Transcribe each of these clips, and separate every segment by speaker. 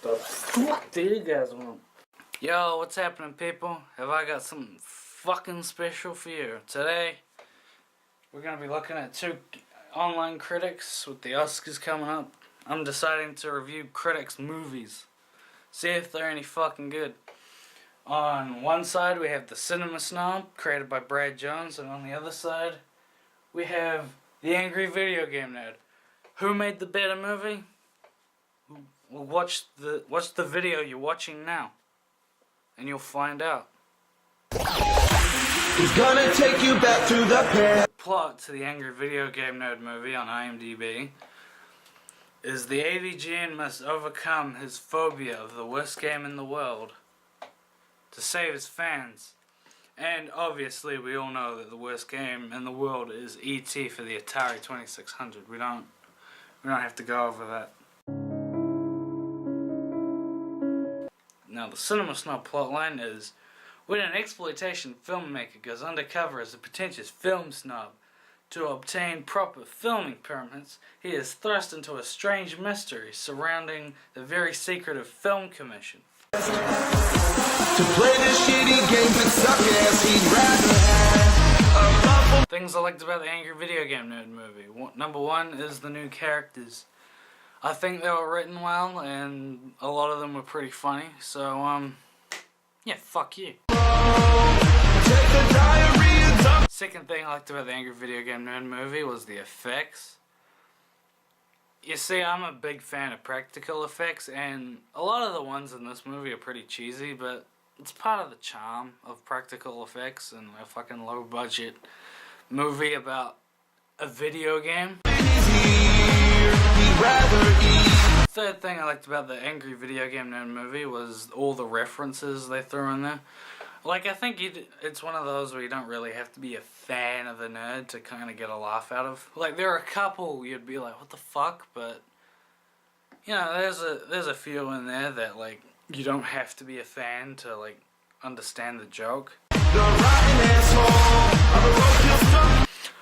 Speaker 1: The fuck do you guys want? Yo, what's happening, people? Have I got something fucking special for you? Today, we're gonna be looking at two online critics with the Oscars coming up. I'm deciding to review critics' movies. See if they're any fucking good. On one side, we have the Cinema Snob, created by Brad Jones, and on the other side, we have the Angry Video Game Nerd. Who made the better movie? Well, watch the video you're watching now, and you'll find out.
Speaker 2: He's gonna take you back to the past.
Speaker 1: The plot to the Angry Video Game Nerd movie on IMDb is the AVGN must overcome his phobia of the worst game in the world to save his fans. And obviously we all know that the worst game in the world is E.T. for the Atari 2600. We don't have to go over that. Now the Cinema Snob plotline is when an exploitation filmmaker goes undercover as a pretentious film snob to obtain proper filming permits, he is thrust into a strange mystery surrounding the very secretive film commission.
Speaker 2: To play the shitty games and suck ass, he'd rather have.
Speaker 1: Things I liked about the Angry Video Game Nerd movie. Number one is the new characters. I think they were written well, and a lot of them were pretty funny, so, yeah, fuck you. Second thing I liked about the Angry Video Game Nerd movie was the effects. You see, I'm a big fan of practical effects, and a lot of the ones in this movie are pretty cheesy, but it's part of the charm of practical effects and a fucking low-budget movie about a video game. Third thing I liked about the Angry Video Game Nerd movie was all the references they threw in there. Like, I think it's one of those where you don't really have to be a fan of the nerd to kind of get a laugh out of. Like, there are a couple you'd be like, what the fuck? But, you know, there's a few in there that, like, you don't have to be a fan to, like, understand the joke.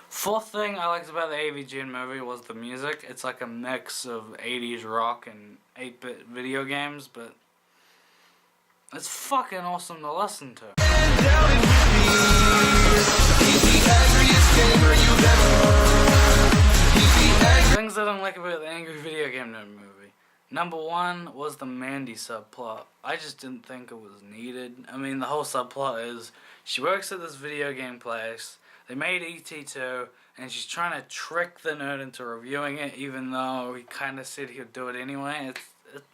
Speaker 1: Fourth thing I liked about the AVGN movie was the music. It's like a mix of 80s rock and 8-bit video games, but it's fucking awesome to listen to. Things I don't like about the Angry Video Game Nerd movie. Number one was the Mandy subplot. I just didn't think it was needed. I mean, the whole subplot is she works at this video game place. They made E.T. 2, and she's trying to trick the nerd into reviewing it, even though he kind of said he'd do it anyway.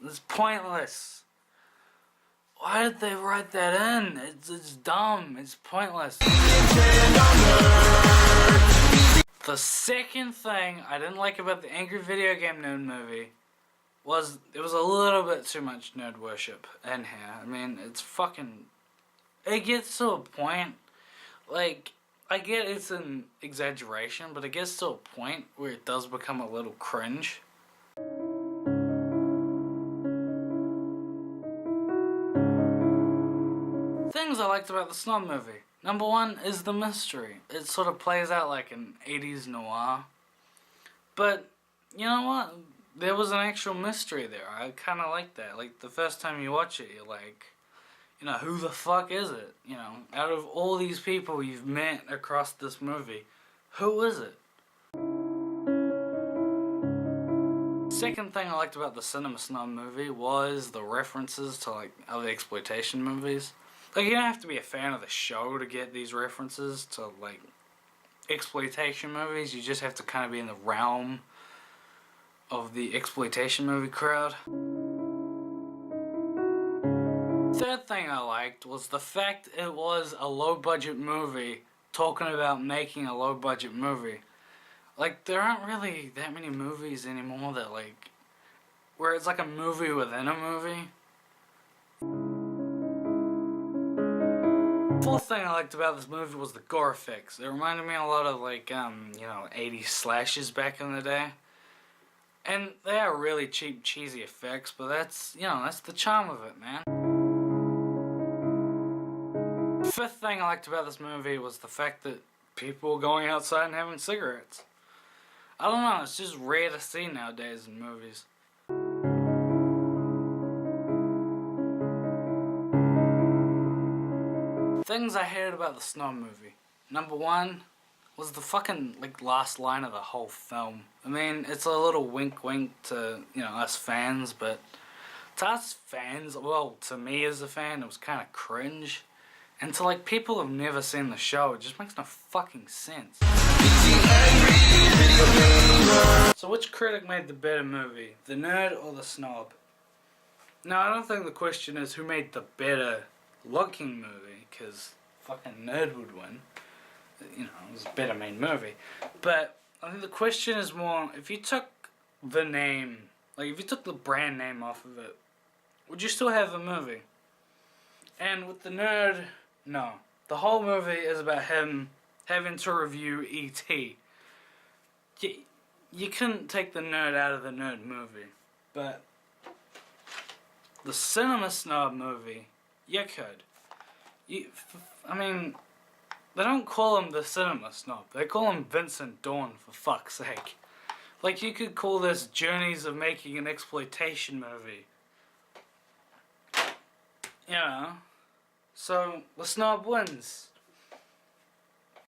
Speaker 1: It's pointless. Why did they write that in? It's dumb. It's pointless. The second thing I didn't like about the Angry Video Game Nerd movie was it was a little bit too much nerd worship in here. I mean, it's fucking... It gets to a point, like... I get it's an exaggeration, but it gets to a point where it does become a little cringe. Things I liked about the Snob movie. Number one is the mystery. It sort of plays out like an 80s noir. But, you know what? There was an actual mystery there. I kind of like that. Like, the first time you watch it, you're like... You know, who the fuck is it? You know, out of all these people you've met across this movie, who is it? Second thing I liked about the Cinema Snob movie was the references to, like, other exploitation movies. Like, you don't have to be a fan of the show to get these references to, like, exploitation movies. You just have to kind of be in the realm of the exploitation movie crowd. Third thing I liked was the fact it was a low-budget movie talking about making a low-budget movie. Like, there aren't really that many movies anymore that, like, where it's like a movie within a movie. Fourth thing I liked about this movie was the gore effects. It reminded me a lot of, like, you know, 80s slashes back in the day. And they are really cheap, cheesy effects, but that's, you know, that's the charm of it, man. Fifth thing I liked about this movie was the fact that people were going outside and having cigarettes. I don't know, it's just rare to see nowadays in movies. Things I hated about the Snob movie. Number one was the fucking, like, last line of the whole film. I mean, it's a little wink wink to, you know, us fans, but to us fans, well, to me as a fan, it was kind of cringe. And to, like, people who've never seen the show, it just makes no fucking sense. So which critic made the better movie? The Nerd or the Snob? No, I don't think the question is who made the better looking movie, because fucking Nerd would win. You know, it was a better made movie. But I think the question is more, if you took the name, like if you took the brand name off of it, would you still have the movie? And with the Nerd, no. The whole movie is about him having to review E.T. You couldn't take the Nerd out of the Nerd movie. But the Cinema Snob movie, you could. I mean, they don't call him the Cinema Snob. They call him Vincent Dawn, for fuck's sake. Like, you could call this Journeys of Making an Exploitation Movie. You know? So, the Snob wins.